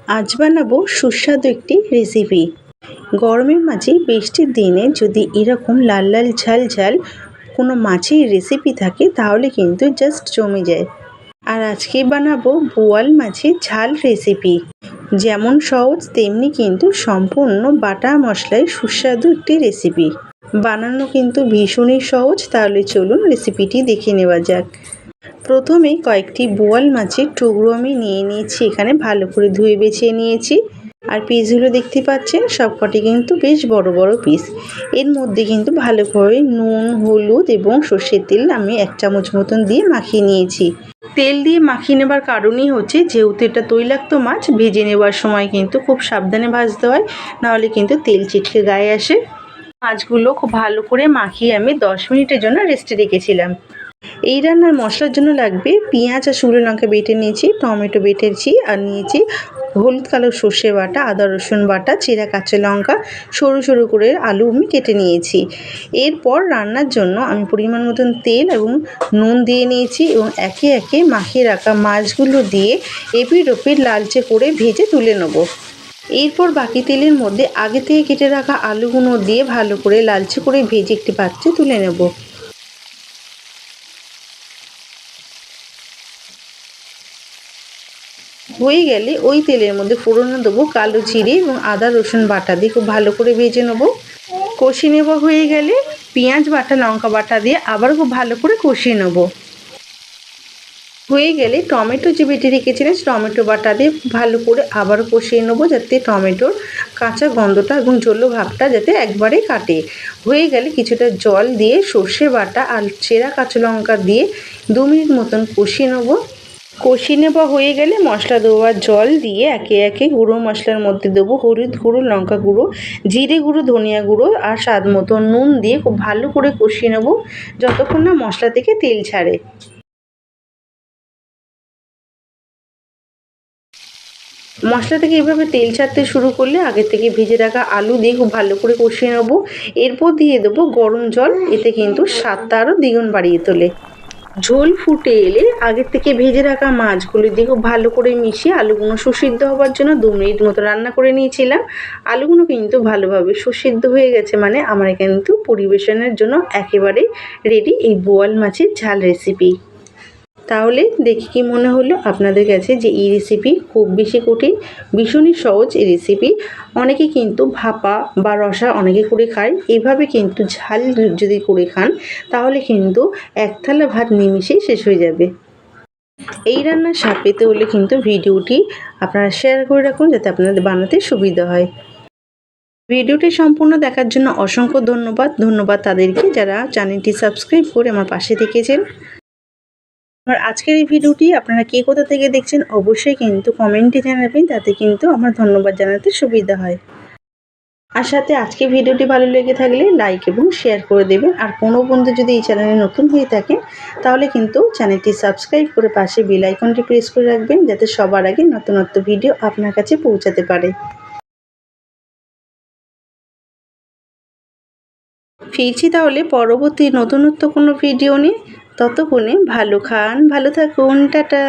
আজ বানাবো সুস্বাদু একটি রেসিপি। গরমের মাঝে বৃষ্টির দিনে যদি এরকম লাল লাল ঝাল ঝাল কোনো মাছের রেসিপি থাকে তাহলে কিন্তু জাস্ট জমে যায়। আর আজকে বানাবো বোয়াল মাছের ঝাল রেসিপি। যেমন সহজ তেমনি কিন্তু সম্পূর্ণ বাটা মশলায় সুস্বাদু একটি রেসিপি। বানানো কিন্তু ভীষণই সহজ, তাহলে চলুন রেসিপিটি দেখে নেওয়া যাক। প্রথমে কয়েকটি বোয়াল মাছের টুকরো আমি নিয়ে নিয়েছি, এখানে ভালো করে ধুয়ে বেছে নিয়েছি। আর পিসগুলো দেখতে পাচ্ছেন সবকটি কিন্তু বেশ বড় বড় পিস। এর মধ্যে কিন্তু ভালোভাবে নুন, হলুদ এবং সর্ষের তেল আমি 1 চামচ মতন দিয়ে মাখিয়ে নিয়েছি। তেল দিয়ে মাখিয়ে নেবার কারণই হচ্ছে যেহেতু এটা তৈলাক্ত মাছ, ভেজে নেবার সময় কিন্তু খুব সাবধানে ভাজতে হয়, নাহলে কিন্তু তেল ছিটকে গায়ে আসে। মাছগুলো খুব ভালো করে মাখিয়ে আমি 10 মিনিটের জন্য রেস্টে রেখেছিলাম। এই রান্নার মশলার জন্য লাগবে পেঁয়াজ আর শুকনো লঙ্কা বেটে নিয়েছি, টমেটো বেটেছি, আর নিয়েছি হলুদ কালো সর্ষে বাটা, আদা রসুন বাটা, চেরা কাঁচা লঙ্কা, সরু সরু করে আলু আমি কেটে নিয়েছি। এরপর রান্নার জন্য আমি পরিমাণ মতন তেল এবং নুন দিয়ে নিয়েছি এবং একে একে মাখিয়ে রাখা মাছগুলো দিয়ে এপিঠ ওপিঠ লালচে করে ভেজে তুলে নেব। এরপর বাকি তেলের মধ্যে আগে থেকে কেটে রাখা আলুগুলো দিয়ে ভালো করে লালচে করে ভেজে একটি পাত্রে তুলে নেব। হয়ে গেলে ওই তেলের মধ্যে ফোড়নে দেবো কালো জিরে এবং আদা রসুন বাটা দিয়ে খুব ভালো করে ভেজে নেব। কষিয়ে নেব হয়ে গেলে পেঁয়াজ বাটা লঙ্কা বাটা দিয়ে আবার খুব ভালো করে কষিয়ে নেব। হয়ে গেলে টমেটো যে বেটে রেখেছিলেন টমেটো বাটা দিয়ে ভালো করে আবার কষিয়ে নেব, যাতে টমেটোর কাঁচা গন্ধটা এবং ঝোলো ভাবটা যাতে একবারে কাটে। হয়ে গেলে কিছুটা জল দিয়ে সর্ষে বাটা আর চেরা কাঁচা লঙ্কা দিয়ে 2 মিনিট মতন কষিয়ে নেব। কষিয়ে নেওয়া হয়ে গেলে মশলা দেওয়ার জল দিয়ে একে একে গুঁড়ো মশলার মধ্যে দেবো হলুদ গুঁড়ো, লঙ্কা গুঁড়ো, জিরে গুঁড়ো, ধনিয়া গুঁড়ো আর স্বাদ মতো নুন দিয়ে খুব ভালো করে কষিয়ে নেব যতক্ষণ না মশলা থেকে তেল ছাড়ে। মশলা থেকে এভাবে তেল ছাড়তে শুরু করলে আগে থেকে ভেজে রাখা আলু দিয়ে খুব ভালো করে কষিয়ে নেব। এরপর দিয়ে দেবো গরম জল, এতে কিন্তু স্বাদটা আরও দ্বিগুণ বাড়িয়ে তোলে। ঝোল ফুটে এলে আগের থেকে ভেজে রাখা মাছগুলো দিয়ে খুব ভালো করে মিশিয়ে আলুগুলো সুসিদ্ধ হওয়ার জন্য 2 মিনিট মতো রান্না করে নিয়েছিলাম। আলুগুলো কিন্তু ভালোভাবে সুসিদ্ধ হয়ে গেছে, মানে আমার কিন্তু পরিবেশনের জন্য একেবারে রেডি এই বোয়াল মাছের ঝাল রেসিপি। তাহলে দেখে কি মনে হলো আপনাদের কাছে যে এই রেসিপি খুব বেশি কঠিন, ভীষণই সহজ এই রেসিপি। অনেকে কিন্তু ভাপা বা রসা অনেকে করে খায়, এইভাবে কিন্তু ঝাল যদি করে খান তাহলে কিন্তু 1 থালা ভাত নিমিষেই শেষ হয়ে যাবে। এই রান্নার স্বাদ পেতে হলে কিন্তু ভিডিওটি আপনারা শেয়ার করে রাখুন, যাতে আপনাদের বানাতে সুবিধা হয়। ভিডিওটি সম্পূর্ণ দেখার জন্য অসংখ্য ধন্যবাদ তাদেরকে যারা চ্যানেলটি সাবস্ক্রাইব করে আমার পাশে থেকেছেন। আর আজকের এই ভিডিওটি আপনারা কে কোথা থেকে দেখছেন অবশ্যই কিন্তু কমেন্টে জানাবেন, তাতে কিন্তু আমার ধন্যবাদ জানাতে সুবিধা হয়। আর সাথে আজকে ভিডিওটি ভালো লেগে থাকলে লাইক এবং শেয়ার করে দেবেন। আর কোনো বন্ধু যদি এই চ্যানেলে নতুন হয়ে থাকেন তাহলে কিন্তু চ্যানেলটি সাবস্ক্রাইব করে পাশে বেল আইকনটি প্রেস করে রাখবেন, যাতে সবার আগে নতুনত্ব ভিডিও আপনার কাছে পৌঁছাতে পারে। ফিরছি তাহলে পরবর্তী নতুনত্ব কোনো ভিডিও নিয়ে। ততক্ষণে ভালো খান, ভালো থাকুন, টাটা।